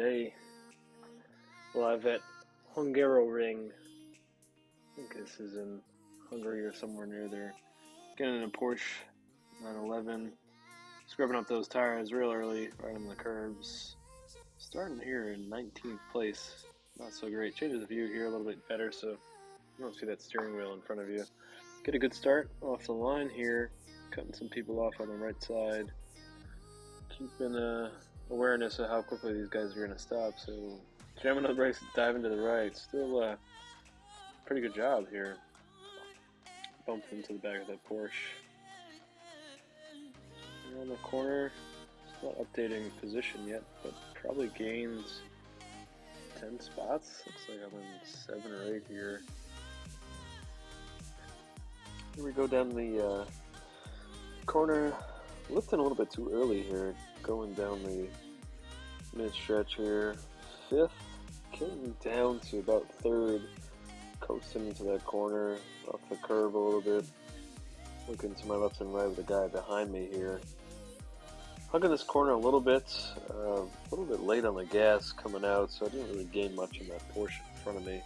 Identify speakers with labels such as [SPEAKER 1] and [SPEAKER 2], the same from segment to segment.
[SPEAKER 1] today, live at Hungaroring. I think this is in Hungary or somewhere near there. Getting in a Porsche 911, scrubbing up those tires real early, right on the curbs. Starting here in 19th place, not so great. Changes the view here a little bit better, so you don't see that steering wheel in front of you. Get a good start off the line here, cutting some people off on the right side. Keeping awareness of how quickly these guys are going to stop, so jamming the brakes, diving to the right. Still pretty good job here. Bumped into the back of that Porsche. Around the corner, it's not updating position yet, but probably gains 10 spots. Looks like I'm in 7 or 8 here. Here we go down the corner. Lifting a little bit too early here, going down the mid stretch here. 5th, getting down to about 3rd, coasting into that corner, off the curb a little bit. Looking to my left and right with the guy behind me here. Hugging this corner a little bit late on the gas coming out, so I didn't really gain much in that Porsche in front of me.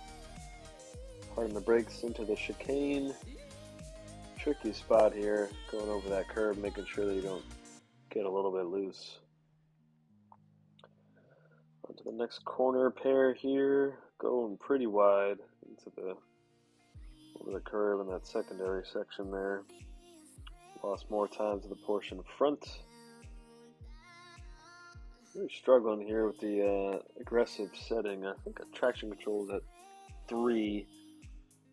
[SPEAKER 1] Hard on the brakes into the chicane. Tricky spot here, going over that curb, making sure that you don't get a little bit loose. Onto the next corner pair here, going pretty wide into over the curb in that secondary section there. Lost more time to the Porsche in front. Really struggling here with the aggressive setting. I think traction control is at 3.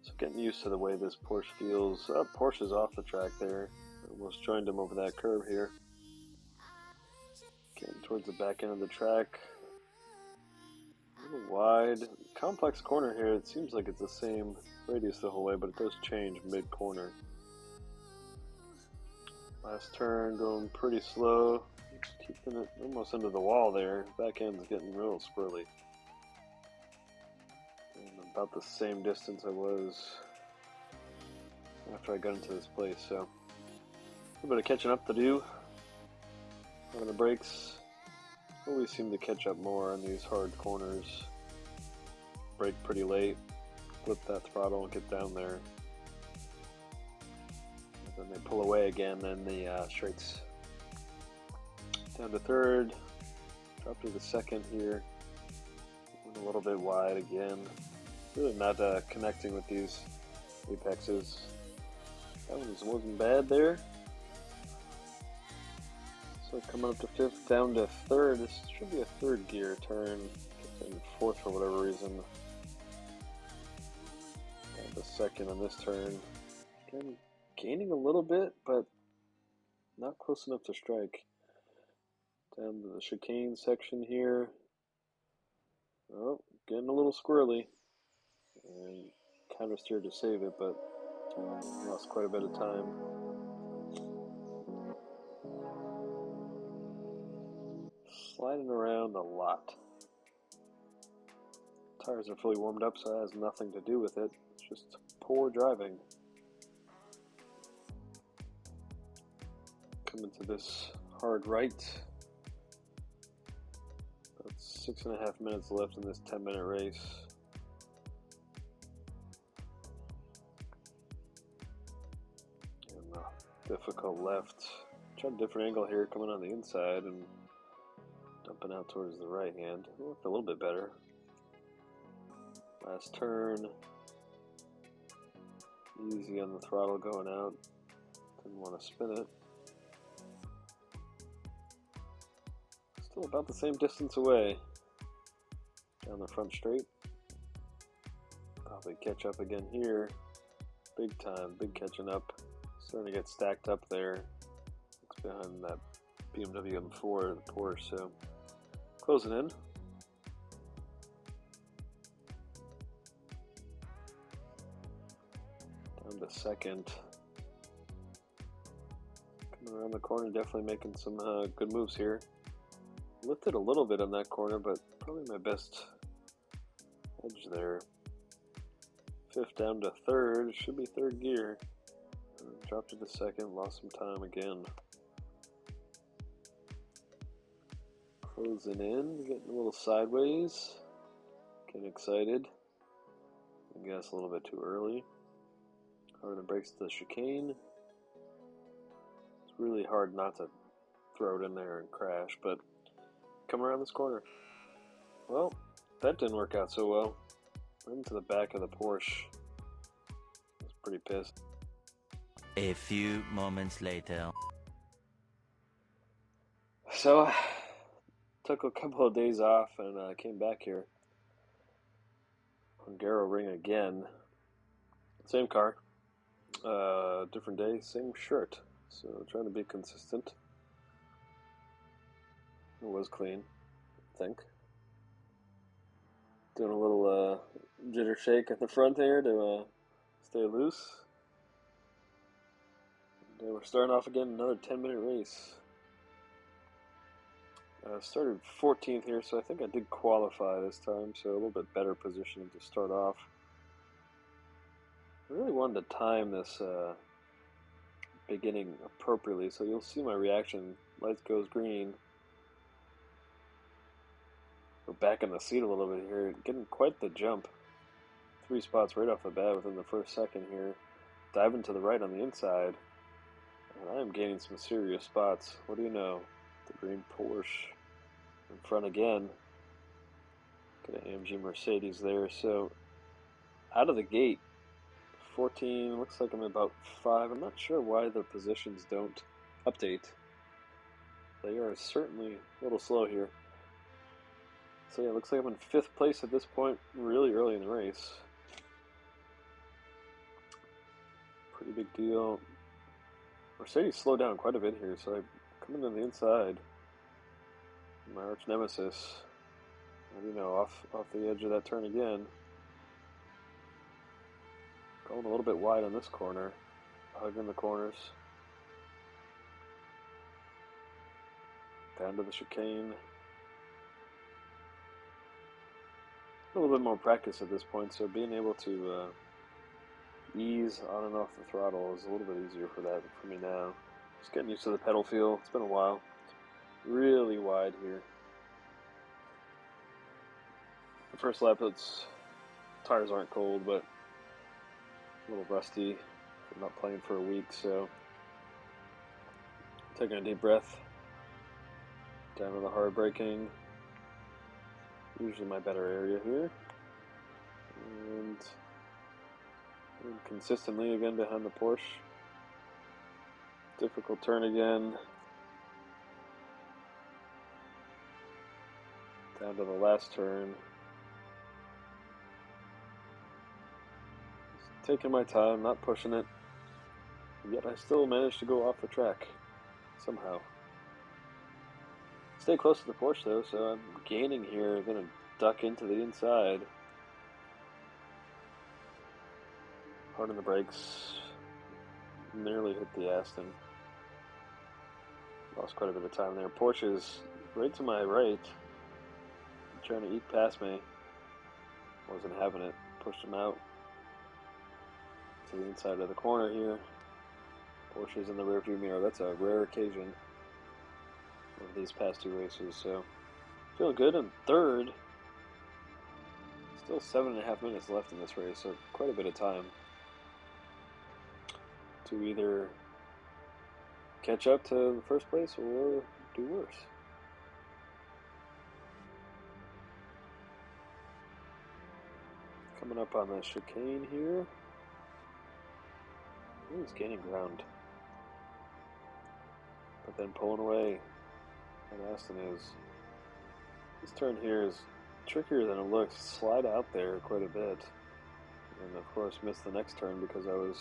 [SPEAKER 1] So getting used to the way this Porsche feels. Porsche's off the track there. Almost joined him over that curve here. Getting towards the back end of the track. A little wide. Complex corner here. It seems like it's the same radius the whole way, but it does change mid-corner. Last turn going pretty slow. Keeping it almost into the wall there. Back end's getting real squirrely. And about the same distance I was after I got into this place, so a little bit of catching up to do. On the brakes, always seem to catch up more on these hard corners. Brake pretty late, flip that throttle and get down there. And then they pull away again, then the straights down to 3rd, drop to the 2nd here. A little bit wide again. Really not connecting with these apexes. That one wasn't bad there. So coming up to 5th, down to 3rd. This should be a 3rd gear turn. In 4th for whatever reason. And the 2nd on this turn. Again, gaining a little bit, but not close enough to strike. Down to the chicane section here. Oh, getting a little squirrely. And counter steered to save it, but lost quite a bit of time. Sliding around a lot. Tires are fully warmed up, so that has nothing to do with it. It's just poor driving. Coming to this hard right. About 6.5 minutes left in this 10-minute race. Difficult left. Tried a different angle here, coming on the inside and dumping out towards the right hand. It looked a little bit better. Last turn. Easy on the throttle going out. Didn't want to spin it. Still about the same distance away. Down the front straight. Probably catch up again here. Big time, big catching up. Starting to get stacked up there. Looks behind that BMW M4, the Porsche, so closing in. Down to 2nd. Coming around the corner, definitely making some good moves here. Lifted a little bit on that corner, but probably my best edge there. 5th down to 3rd, should be 3rd gear. Dropped it to 2nd, lost some time again. Closing in, getting a little sideways, getting excited. I guess a little bit too early. Harder the brakes to the chicane. It's really hard not to throw it in there and crash, but come around this corner. Well, that didn't work out so well. Right into the back of the Porsche. I was pretty pissed.
[SPEAKER 2] A few moments later.
[SPEAKER 1] So, took a couple of days off and came back here. Hungaroring again. Same car. Different day, same shirt. So, trying to be consistent. It was clean, I think. Doing a little jitter shake at the front here to stay loose. And we're starting off again, another 10-minute race. Started 14th here, so I think I did qualify this time, so a little bit better position to start off. I really wanted to time this beginning appropriately, so you'll see my reaction. Light goes green. We're back in the seat a little bit here, getting quite the jump. 3 spots right off the bat within the first second here. Diving to the right on the inside. And I am gaining some serious spots. What do you know? The green Porsche in front again. Got an AMG Mercedes there. So out of the gate, 14, looks like I'm about 5. I'm not sure why the positions don't update. They are certainly a little slow here. So yeah, it looks like I'm in 5th place at this point, really early in the race. Pretty big deal. Mercedes slowed down quite a bit here, so I'm coming to the inside. My arch nemesis. You know, off the edge of that turn again. Going a little bit wide on this corner. Hugging the corners. Down to the chicane. A little bit more practice at this point, so being able to ease on and off the throttle is a little bit easier for me now. Just getting used to the pedal feel. It's been a while. Really wide here. The first lap, tires aren't cold, but a little rusty. I'm not playing for a week, so taking a deep breath. Down to the hard braking. Usually my better area here. And consistently again behind the Porsche. Difficult turn again. Down to the last turn. Just taking my time, not pushing it. Yet I still managed to go off the track. Somehow. Stay close to the Porsche though, so I'm gaining here. I'm going to duck into the inside. Hard on the brakes. Nearly hit the Aston. Lost quite a bit of time there. Porsche's right to my right. Trying to eat past me. Wasn't having it. Pushed him out to the inside of the corner here. Porsche's in the rearview mirror. That's a rare occasion of these past 2 races, so feeling good in 3rd. Still 7.5 minutes left in this race, so quite a bit of time to either catch up to the first place or do worse. Coming up on the chicane here. He's gaining ground, but then pulling away. And Aston is. This turn here is trickier than it looks. Slide out there quite a bit. And of course missed the next turn because I was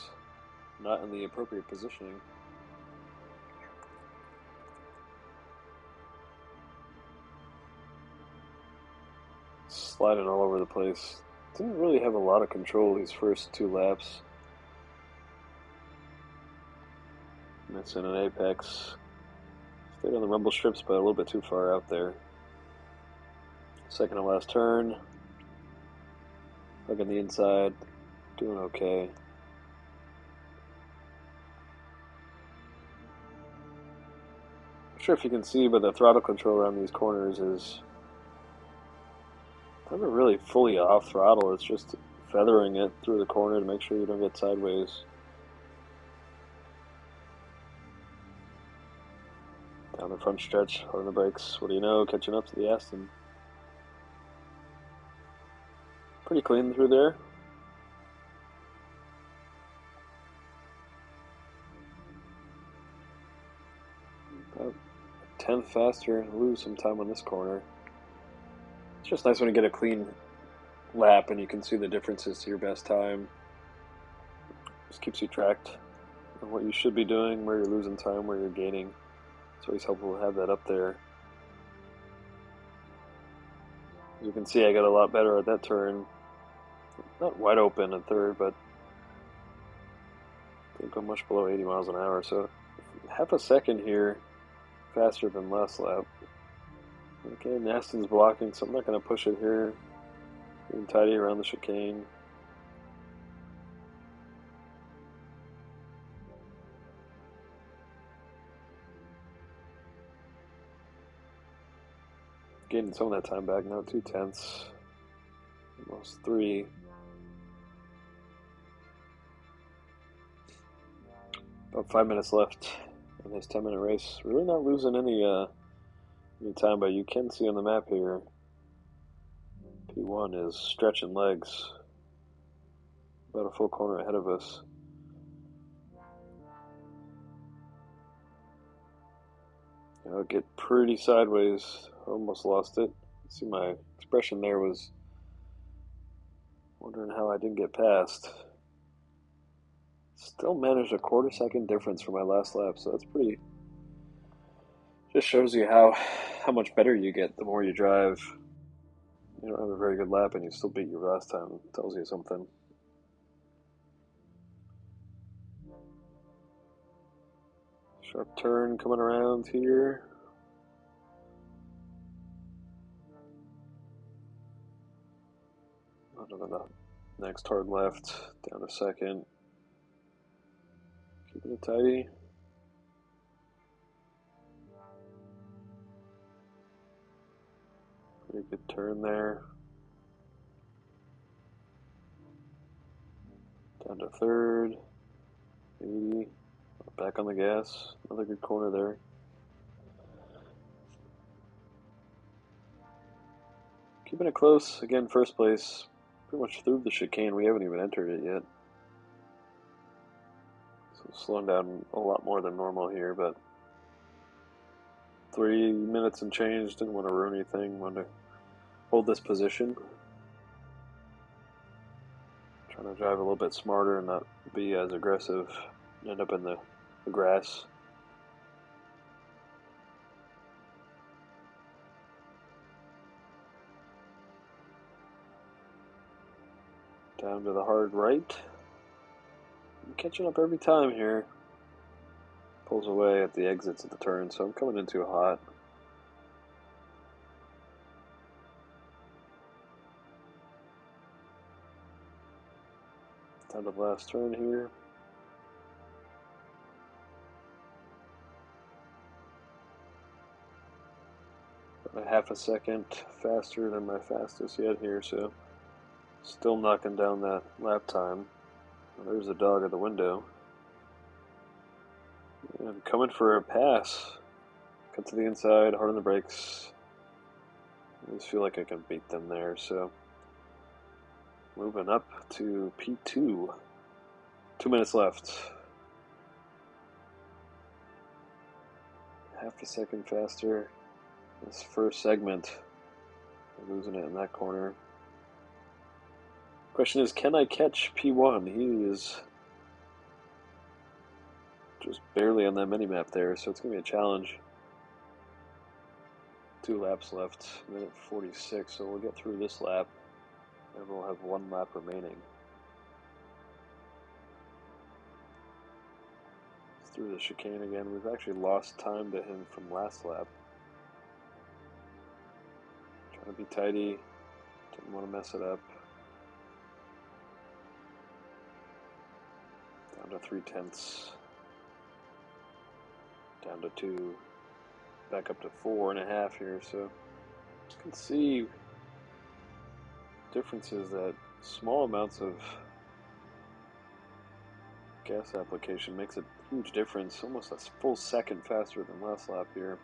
[SPEAKER 1] not in the appropriate positioning. Sliding all over the place. Didn't really have a lot of control these first 2 laps. Missing an apex. Stayed on the rumble strips, but a little bit too far out there. Second to last turn. Hugging the inside. Doing okay. sure if you can see, but the throttle control around these corners is never really fully off throttle. It's just feathering it through the corner to make sure you don't get sideways. Down the front stretch, on the brakes. What do you know? Catching up to the Aston. Pretty clean through there. About a tenth faster. Lose some time on this corner. It's just nice when you get a clean lap and you can see the differences to your best time. Just keeps you tracked on what you should be doing, where you're losing time, where you're gaining. It's always helpful to have that up there. As you can see, I got a lot better at that turn. Not wide open at third, but didn't go much below 80 miles an hour. So half a second here faster than last lap. Okay, Aston's blocking, so I'm not going to push it here. Being tidy around the chicane. Getting some of that time back now, 2/10, almost 3. About 5 minutes left in this 10-minute race. Really not losing any time, but you can see on the map here, P1 is stretching legs. About a full corner ahead of us. I'll get pretty sideways. Almost lost it. See, my expression there was wondering how I didn't get past. Still managed a quarter-second difference from my last lap, so that's pretty. Just shows you how much better you get the more you drive. You don't have a very good lap and you still beat your last time. It tells you something. Sharp turn coming around here. Onto the next hard left, down to second. Keeping it tidy. Pretty good turn there. Down to third. 80. Back on the gas. Another good corner there. Keeping it close. Again, first place. Pretty much through the chicane. We haven't even entered it yet. So slowing down a lot more than normal here, but 3 minutes and change. Didn't want to ruin anything. Wanted to hold this position. Trying to drive a little bit smarter and not be as aggressive. End up in the grass. Down to the hard right. I'm catching up every time here. Pulls away at the exits of the turn, so I'm coming in too hot. Down to the last turn here. About a half a second faster than my fastest yet here, so still knocking down that lap time. Well, there's the dog at the window. And coming for a pass. Cut to the inside, hard on the brakes. I just feel like I can beat them there, so moving up to P2. 2 minutes left. Half a second faster. This first segment. I'm losing it in that corner. Question is, can I catch P1? He is just barely on that mini-map there, so it's going to be a challenge. 2 laps left, minute 46, so we'll get through this lap, and we'll have 1 lap remaining. It's through the chicane again. We've actually lost time to him from last lap. Trying to be tidy, didn't want to mess it up. Down to 3/10. Down to 2. back up to 4.5 here, so you can see differences that small amounts of gas application makes a huge difference, almost a full second faster than last lap here.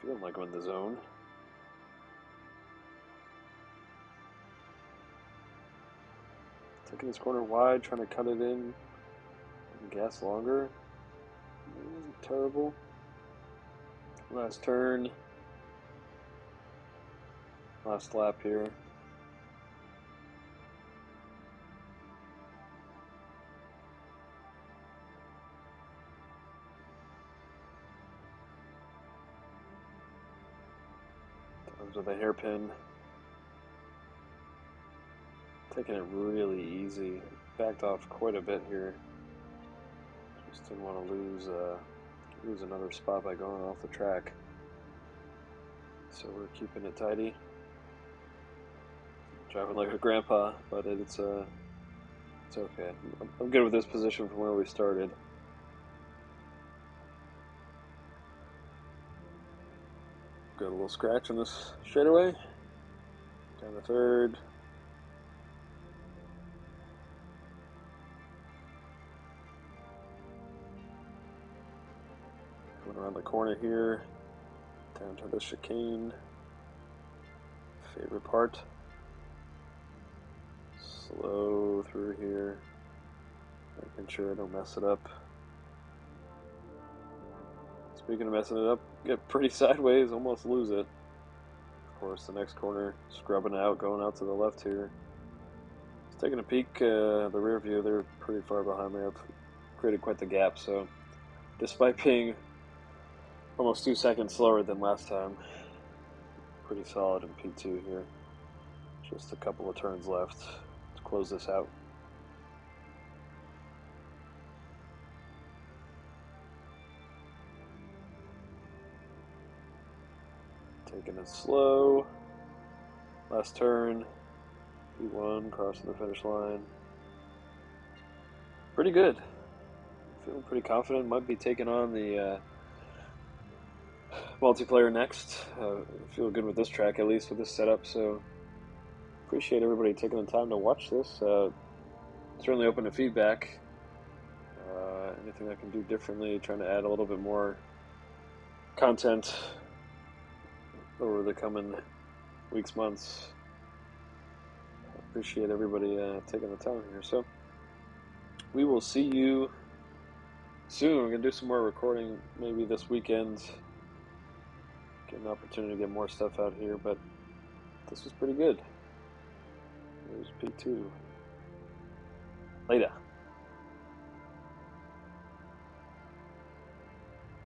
[SPEAKER 1] Feeling like I'm in the zone. Taking this corner wide, trying to cut it in. Gas longer. Terrible. Last turn. Last lap here. Times with a hairpin. Taking it really easy. Backed off quite a bit here. Just didn't want to lose another spot by going off the track. So we're keeping it tidy. Driving like a grandpa, but it's okay. I'm good with this position from where we started. Got a little scratch on this straightaway. Down to third. Coming around the corner here. Down to the chicane. Favorite part. Slow through here. Making sure I don't mess it up. Speaking of messing it up, get pretty sideways, almost lose it. Of course, the next corner, scrubbing out, going out to the left here. Just taking a peek, the rear view, they're pretty far behind me. I've created quite the gap, so despite being almost 2 seconds slower than last time, pretty solid in P2 here. Just a couple of turns left to close this out. Taking it slow. Last turn. P1, crossing the finish line. Pretty good. Feeling pretty confident. Might be taking on the multiplayer next. Feel good with this track, at least with this setup. So appreciate everybody taking the time to watch this. Certainly open to feedback. Anything I can do differently, trying to add a little bit more content over the coming weeks, months. Appreciate everybody taking the time here. So we will see you soon. We're going to do some more recording maybe this weekend. Get an opportunity to get more stuff out here, but this was pretty good. There's P2. Later.